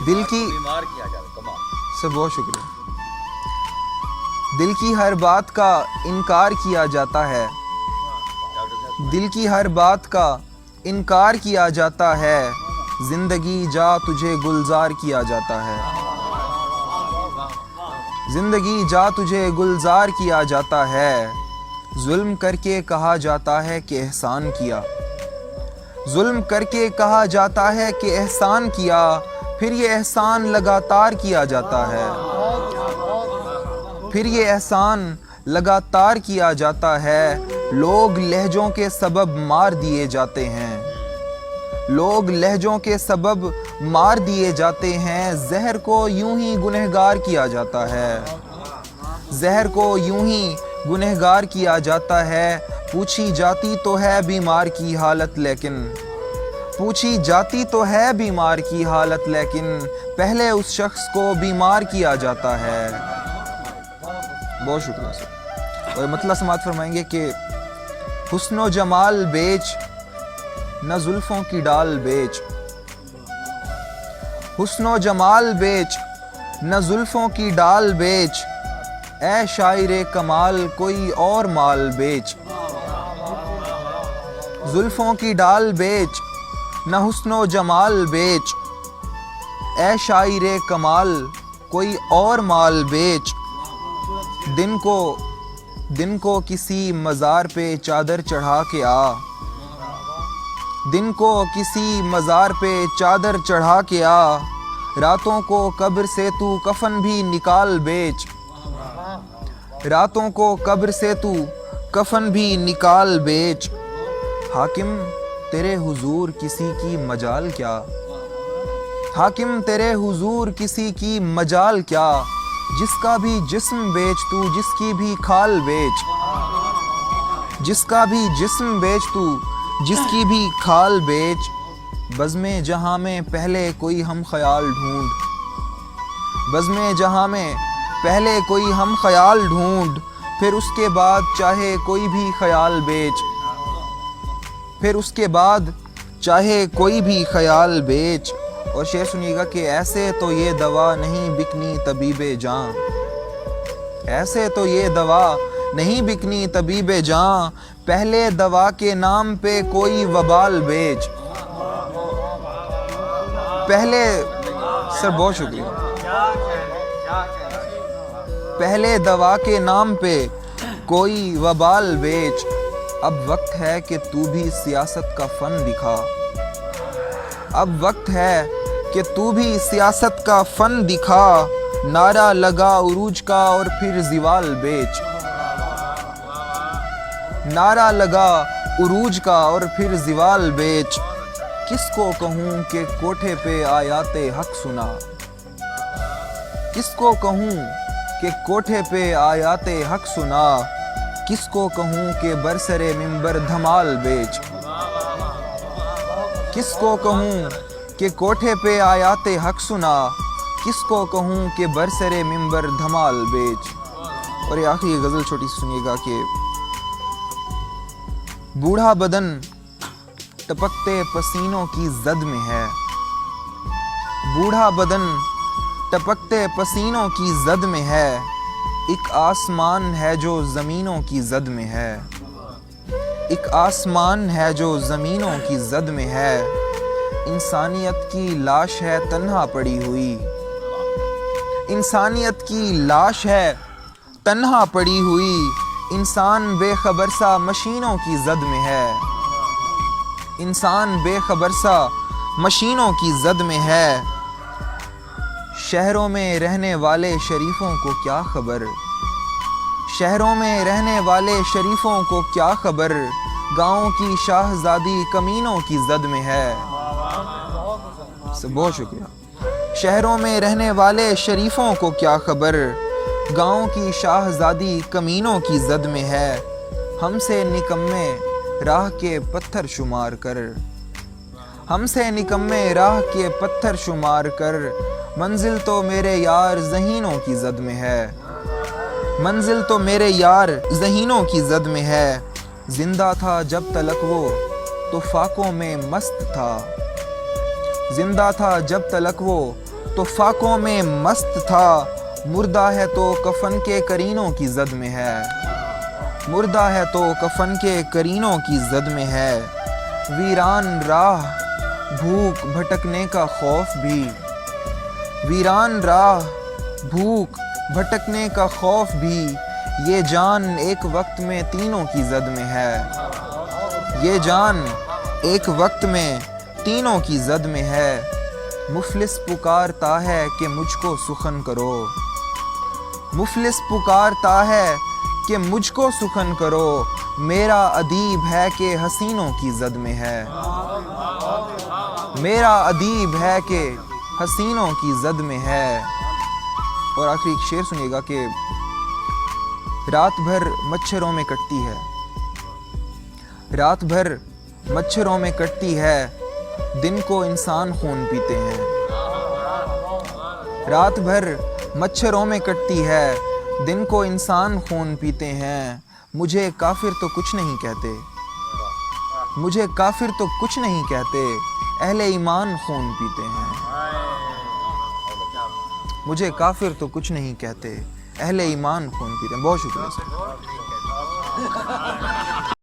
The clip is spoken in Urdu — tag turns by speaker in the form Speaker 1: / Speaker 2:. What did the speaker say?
Speaker 1: دل کی
Speaker 2: بیمار کیا جائے کمال.
Speaker 1: سے بہت شکریہ. دل کی ہر بات کا انکار کیا جاتا ہے. دل کی ہر بات کا انکار کیا جاتا ہے. زندگی جا تجھے گلزار کیا جاتا ہے. زندگی جا تجھے گلزار کیا جاتا ہے. ظلم کر کے کہا جاتا ہے کہ احسان کیا. ظلم کر کے کہا جاتا ہے کہ احسان کیا. پھر یہ احسان لگاتار کیا جاتا ہے. پھر یہ احسان لگاتار کیا جاتا ہے. لوگ لہجوں کے سبب مار دیے جاتے ہیں. لوگ لہجوں کے سبب مار دیے جاتے ہیں. زہر کو یوں ہی گنہگار کیا جاتا ہے. زہر کو یوں ہی گنہگار کیا جاتا ہے. پوچھی جاتی تو ہے بیمار کی حالت لیکن پوچھی جاتی تو ہے بیمار کی حالت لیکن پہلے اس شخص کو بیمار کیا جاتا ہے. بہت شکریہ سر. اور مطلع سماعت فرمائیں گے کہ حسن و جمال بیچ نہ زلفوں کی ڈال بیچ. حسن و جمال بیچ نہ زلفوں کی ڈال بیچ. اے شاعر کمال کوئی اور مال بیچ. زلفوں کی ڈال بیچ نہ حسن و جمال بیچ. اے شاعر کمال کوئی اور مال بیچ. دن کو کسی مزار پہ چادر چڑھا کے آ. دن کو کسی مزار پہ چادر چڑھا کے آ. راتوں کو قبر سے تو کفن بھی نکال بیچ. راتوں کو قبر سے تو کفن بھی نکال بیچ. حاکم تیرے حضور کسی کی مجال کیا. حاکم تیرے حضور کسی کی مجال کیا. جس کا بھی جسم بیچ تو جس کی بھی کھال بیچ. جس کا بھی جسم بیچ تو جس کی بھی کھال بیچ. بزم جہاں میں پہلے کوئی ہم خیال ڈھونڈ. بزم جہاں میں پہلے کوئی ہم خیال ڈھونڈ. پھر اس کے بعد چاہے کوئی بھی خیال بیچ. پھر اس کے بعد چاہے کوئی بھی خیال بیچ. اور شعر سنیے گا کہ ایسے تو یہ دوا نہیں بکنی طبیب جاں. ایسے تو یہ دوا نہیں بکنی طبیب جاں. پہلے دوا کے نام پہ کوئی وبال بیچ. پہلے سر بہت شکریہ. پہلے دوا کے نام پہ کوئی وبال بیچ. اب وقت ہے کہ تو بھی سیاست کا فن دکھا. اب وقت ہے کہ تو بھی سیاست کا فن دکھا. نعرہ لگا عروج کا اور پھر زوال بیچ. نعرہ لگا عروج کا اور پھر زوال بیچ. کس کو کہوں کہ کوٹھے پہ آیات حق سنا. کس کو کہوں کہ کوٹھے پہ آیات حق سنا. کس کو کہوں کہ برسر منبر دھمال بیچ. کس کو کہوں کہ کوٹھے پہ آیات حق سنا. کس کو کہوں کہ برسر منبر دھمال بیچ. اور یہ آخری غزل چھوٹی سنیے گا کہ بوڑھا بدن ٹپکتے پسینوں کی زد میں ہے. بوڑھا بدن ٹپکتے پسینوں کی زد میں ہے. ایک آسمان ہے جو زمینوں کی زد میں ہے. ایک آسمان ہے جو زمینوں کی زد میں ہے. انسانیت کی لاش ہے تنہا پڑی ہوئی. انسانیت کی لاش ہے تنہا پڑی ہوئی. انسان بے خبر سا مشینوں کی زد میں ہے. انسان بے خبر سا مشینوں کی زد میں ہے. شہروں میں رہنے والے شریفوں کو کیا خبر. شہروں میں رہنے والے شریفوں کو کیا خبر. گاؤں کی شاہزادی کمینوں کی زد میں ہے. بہت شکریہ. شہروں میں رہنے والے شریفوں کو کیا خبر. گاؤں کی شاہزادی کمینوں کی زد میں ہے. ہم سے نکمے راہ کے پتھر شمار کر. ہم سے نکمے راہ کے پتھر شمار کر. منزل تو میرے یار ذہینوں کی زد میں ہے. منزل تو میرے یار ذہینوں کی زد میں ہے. زندہ تھا جب تلک وہ تو فاقوں میں مست تھا. زندہ تھا جب تلک وہ تو فاقوں میں مست تھا، مردہ ہے تو کفن کے کرینوں کی زد میں ہے، مردہ ہے تو کفن کے کرینوں کی زد میں ہے۔ ویران راہ بھوک بھٹکنے کا خوف بھی، ویران راہ بھوک بھٹکنے کا خوف بھی، یہ جان ایک وقت میں تینوں کی زد میں ہے، یہ جان ایک وقت میں تینوں کی زد میں ہے۔ مفلس پکارتا ہے کہ مجھ کو سخن کرو، مفلس پکارتا ہے کہ مجھ کو سخن کرو، میرا ادیب ہے کہ حسینوں کی زد میں ہے، میرا ادیب ہے کہ حسینوں کی زد میں ہے۔ اور آخری ایک شعر سنیے گا کہ رات بھر مچھروں میں کٹتی ہے، رات بھر مچھروں میں کٹتی ہے، دن کو انسان خون پیتے ہیں، رات بھر مچھروں میں کٹتی ہے، دن کو انسان خون پیتے ہیں۔ مجھے کافر تو کچھ نہیں کہتے، مجھے کافر تو کچھ نہیں کہتے، اہل ایمان خون پیتے ہیں، مجھے کافر تو کچھ نہیں کہتے، اہل ایمان خون پیتے ہیں۔ بہت شکریہ سر۔